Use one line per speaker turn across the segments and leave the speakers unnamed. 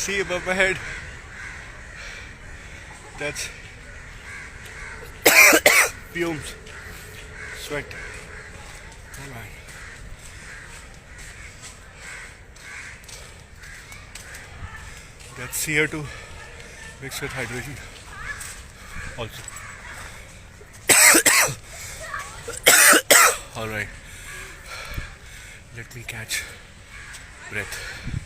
See above my head. That's fumes, sweat. Oh man. That's CO2 mixed with hydrogen. Also. Alright. Let me catch breath.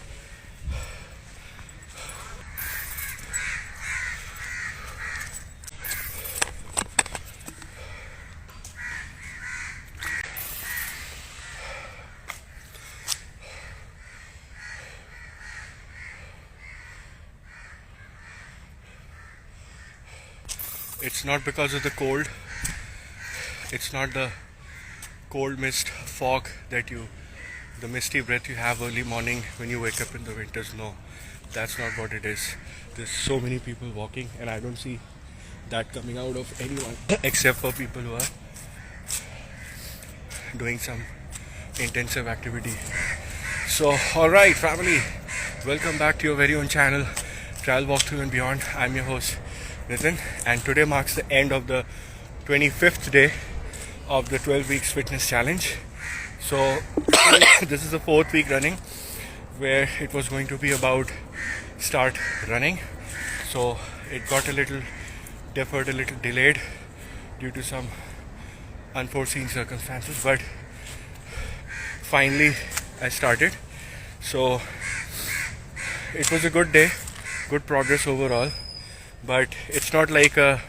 It's not because of the cold. It's not the cold mist fog the misty breath you have early morning when you wake up in the winters. No, that's not what it is. There's so many people walking, and I don't see that coming out of anyone except for people who are doing some intensive activity. So, alright, family, welcome back to your very own channel, Travel Walkthrough and Beyond. I'm your host, Nitin, and today marks the end of the 25th day of the 12 weeks fitness challenge. So this is the 4th week running, where it was going to be about start running. So it got a little deferred, a little delayed due to some unforeseen circumstances, but finally I started. So it was a good day, good progress overall, but it's not like a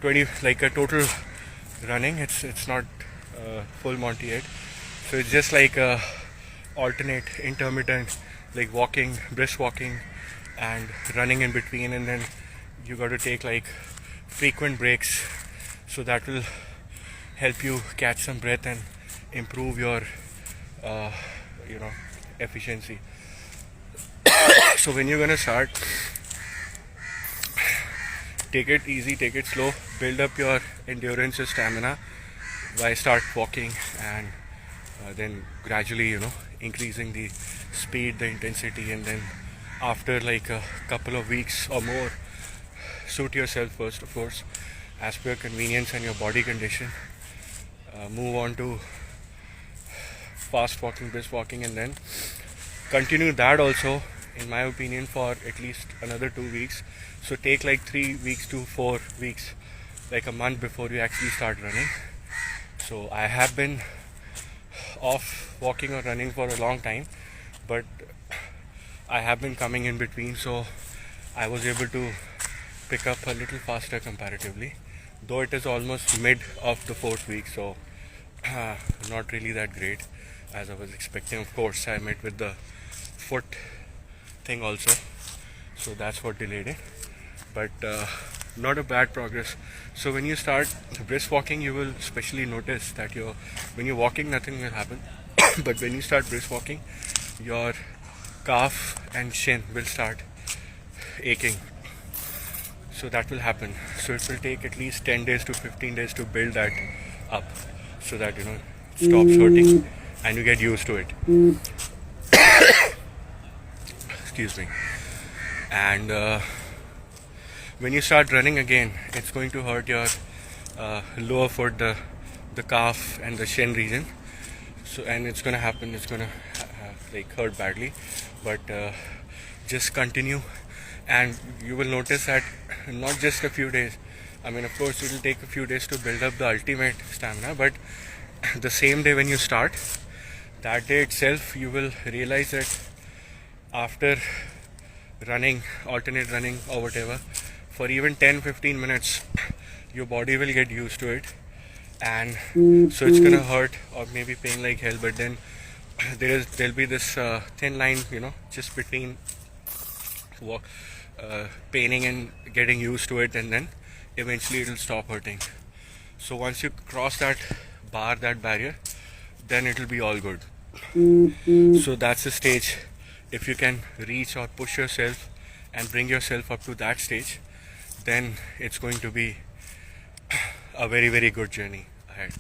total running. It's not full Monty yet. So it's just like a alternate, intermittent, like walking, brisk walking, and running in between, and then you got to take like frequent breaks, so that will help you catch some breath and improve your efficiency. So when you're gonna start, take it easy, take it slow, build up your endurance, your stamina by start walking, and then gradually increasing the speed, the intensity, and then after like a couple of weeks or more, suit yourself first, of course, as per your convenience and your body condition. Move on to fast walking, brisk walking, and then continue that also, in my opinion, for at least another 2 weeks. So take like 3 weeks to 4 weeks, like a month before you actually start running. So I have been off walking or running for a long time, but I have been coming in between, so I was able to pick up a little faster comparatively, though it is almost mid of the 4th week. So not really that great as I was expecting. Of course, I met with the foot thing also, so that's what delayed it, but not a bad progress. So when you start brisk walking, you will especially notice that when you're walking, nothing will happen but when you start brisk walking, your calf and shin will start aching. So that will happen. So it will take at least 10 days to 15 days to build that up, so that it stops hurting and you get used to it. Excuse me. And when you start running again, it's going to hurt your lower foot, the calf and the shin region. So, and it's going to happen, it's going to hurt badly, but just continue, and you will notice that not just a few days. I mean, of course, it will take a few days to build up the ultimate stamina, but the same day when you start, that day itself, you will realize that after running, alternate running or whatever, for even 10-15 minutes, your body will get used to it, and so it's gonna hurt or maybe pain like hell, but then there'll be this thin line, just between paining and getting used to it, and then eventually it'll stop hurting. So once you cross that barrier, then it'll be all good. So that's the stage. If you can reach or push yourself and bring yourself up to that stage, then it's going to be a very, very good journey ahead.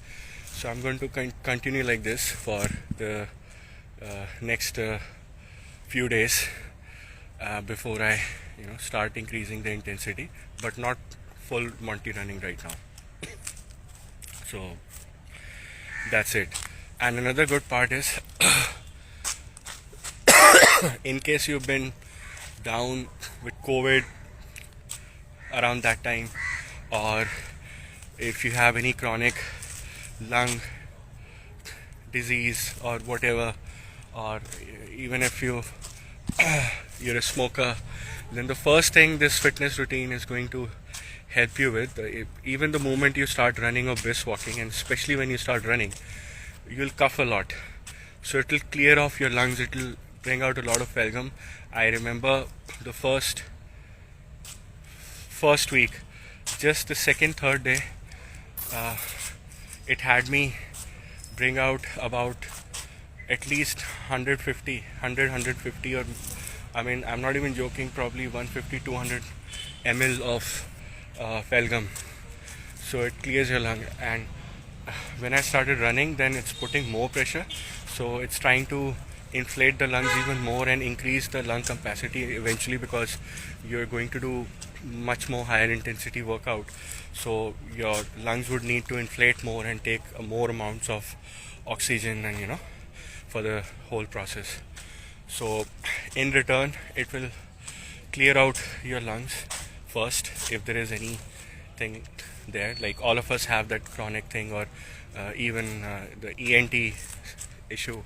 So I'm going to continue like this for the next few days, before I start increasing the intensity, but not full Monty running right now. So that's it. And another good part is, in case you've been down with COVID around that time, or if you have any chronic lung disease or whatever, or even if you're a smoker, then the first thing this fitness routine is going to help you with, even the moment you start running or brisk walking, and especially when you start running, you'll cough a lot. So it'll clear off your lungs, it'll bring out a lot of phalgam. I remember the first week, just the second, third day, it had me bring out about at least 150, or I mean, I'm not even joking, probably 150, 200 ml of phalgam. So it clears your lung. And when I started running, then it's putting more pressure. So it's trying to inflate the lungs even more and increase the lung capacity eventually, because you're going to do much more higher intensity workout. So your lungs would need to inflate more and take more amounts of oxygen, and for the whole process. So in return, it will clear out your lungs first if there is anything there. Like all of us have that chronic thing, or even the ENT issue.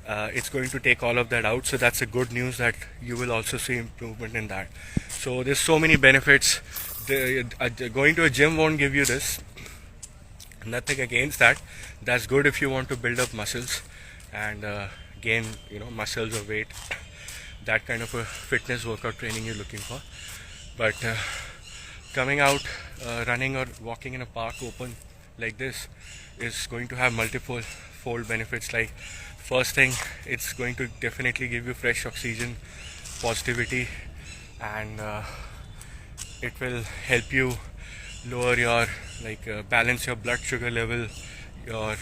It's going to take all of that out. So that's a good news, that you will also see improvement in that. So there's so many benefits. Going to a gym won't give you this. Nothing against that. That's good if you want to build up muscles and gain muscles or weight. That kind of a fitness workout training you're looking for. But coming out, running or walking in a park open like this is going to have multiple fold benefits. Like, first thing, it's going to definitely give you fresh oxygen, positivity, and it will help you lower your balance your blood sugar level, your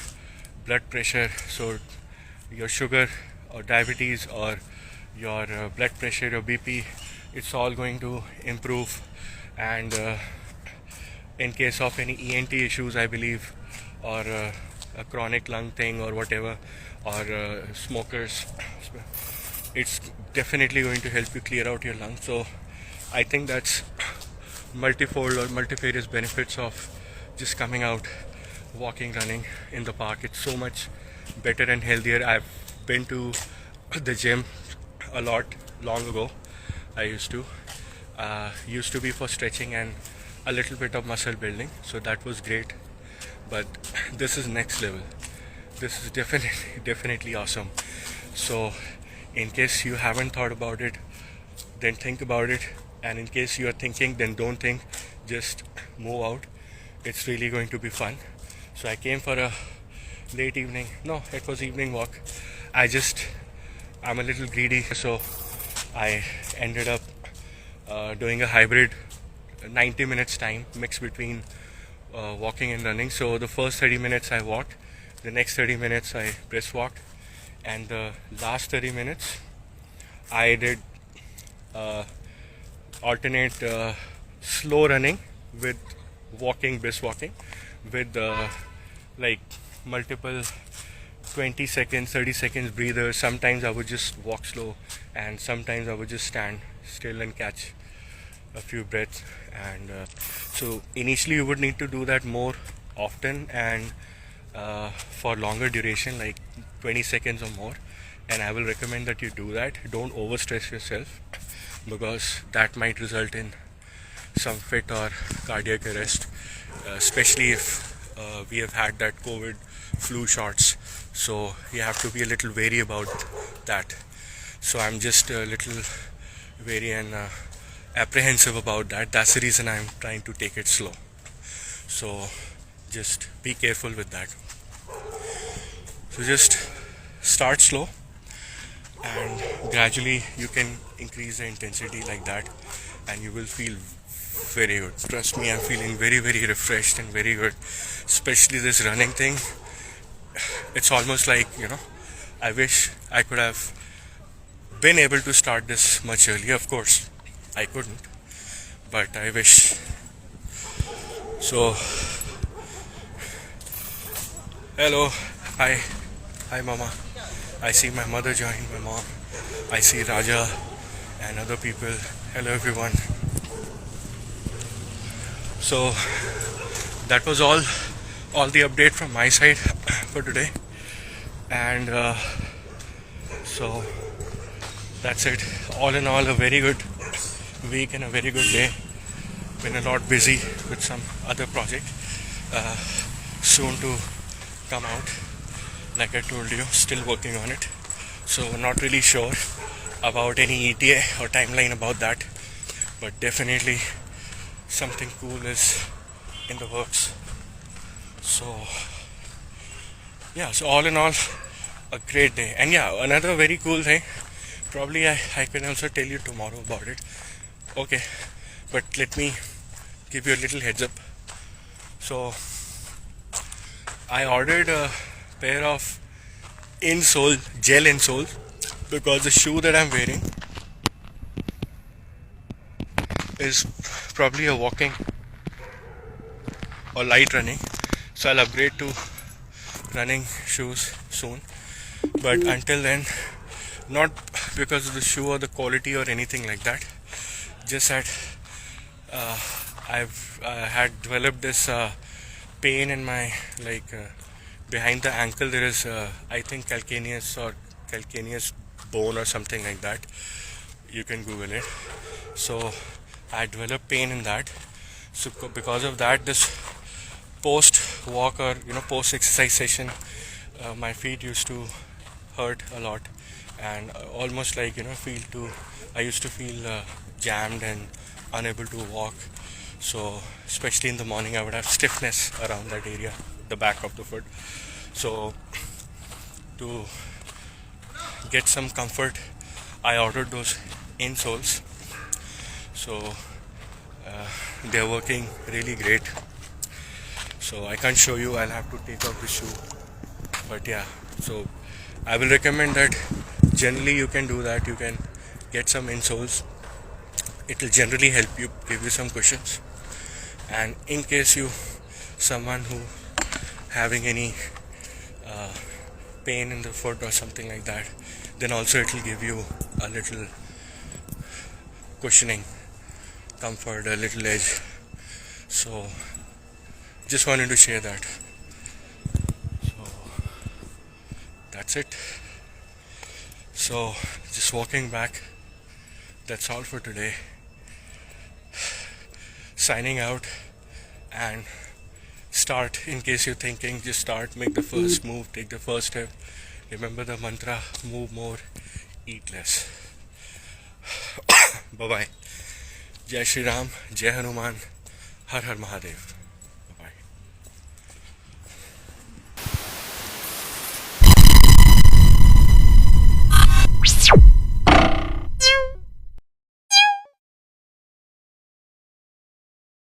blood pressure. So your sugar or diabetes, or your blood pressure, your BP, it's all going to improve. And in case of any ENT issues, I believe, or a chronic lung thing or whatever, or smokers, it's definitely going to help you clear out your lungs. So I think that's multifold or multifarious benefits of just coming out, walking, running in the park. It's so much better and healthier. I've been to the gym a lot long ago. I used to be for stretching and a little bit of muscle building, so that was great. But this is next level. This is definitely awesome. So in case you haven't thought about it, then think about it. And in case you are thinking, then don't think, just move out. It's really going to be fun. So I came for a late evening, no, it was evening walk. I'm a little greedy, so I ended up doing a hybrid 90 minutes time mix between walking and running. So the first 30 minutes I walked, the next 30 minutes I brisk walked, and the last 30 minutes I did alternate slow running with walking, brisk walking, with multiple 20 seconds, 30 seconds breathers. Sometimes I would just walk slow, and sometimes I would just stand still and catch a few breaths. And so initially you would need to do that more often and for longer duration, like 20 seconds or more. And I will recommend that you do that. Don't overstress yourself, because that might result in some fit or cardiac arrest, especially if we have had that COVID flu shots. So you have to be a little wary about that. So I'm just a little wary and apprehensive about that. That's the reason I'm trying to take it slow. So just be careful with that. So just start slow, and gradually you can increase the intensity like that, and you will feel very good. Trust me, I'm feeling very, very refreshed and very good. Especially this running thing. It's almost like, I wish I could have been able to start this much earlier. Of course, I couldn't, but I wish. So, hello, hi, Mama. I see my mother joined, my mom. I see Raja and other people. Hello, everyone. So, that was all the update from my side for today, and so that's it. All in all, a very good week and a very good day. Been a lot busy with some other project soon to come out. Like I told you, still working on it, so not really sure about any ETA or timeline about that, but definitely something cool is in the works. So yeah, so all in all, a great day. And yeah, another very cool thing, probably I can also tell you tomorrow about it. Okay, but let me give you a little heads up. So I ordered a pair of gel insoles, because the shoe that I'm wearing is probably a walking or light running, so I'll upgrade to running shoes soon. But until then, not because of the shoe or the quality or anything like that, just that I've had developed this pain in my behind the ankle. There is I think calcaneus bone or something like that. You can Google it. So I developed pain in that. So because of that, this post walk or post exercise session, my feet used to hurt a lot, and almost I used to feel jammed and unable to walk. So especially in the morning, I would have stiffness around that area, the back of the foot. So to get some comfort, I ordered those insoles. So they're working really great. So I can't show you, I'll have to take off the shoe. But yeah, so I will recommend that. Generally you can do that. You can get some insoles. It will generally help you, give you some cushions. And in case someone who having any pain in the foot or something like that, then also it will give you a little cushioning, comfort, a little edge. So just wanted to share that. So that's it. So just walking back. That's all for today. Signing out, and start. In case you're thinking, just start, make the first move, take the first step. Remember the mantra: move more, eat less. Bye bye. Jai Shri Ram, Jai Hanuman, Har Har Mahadev.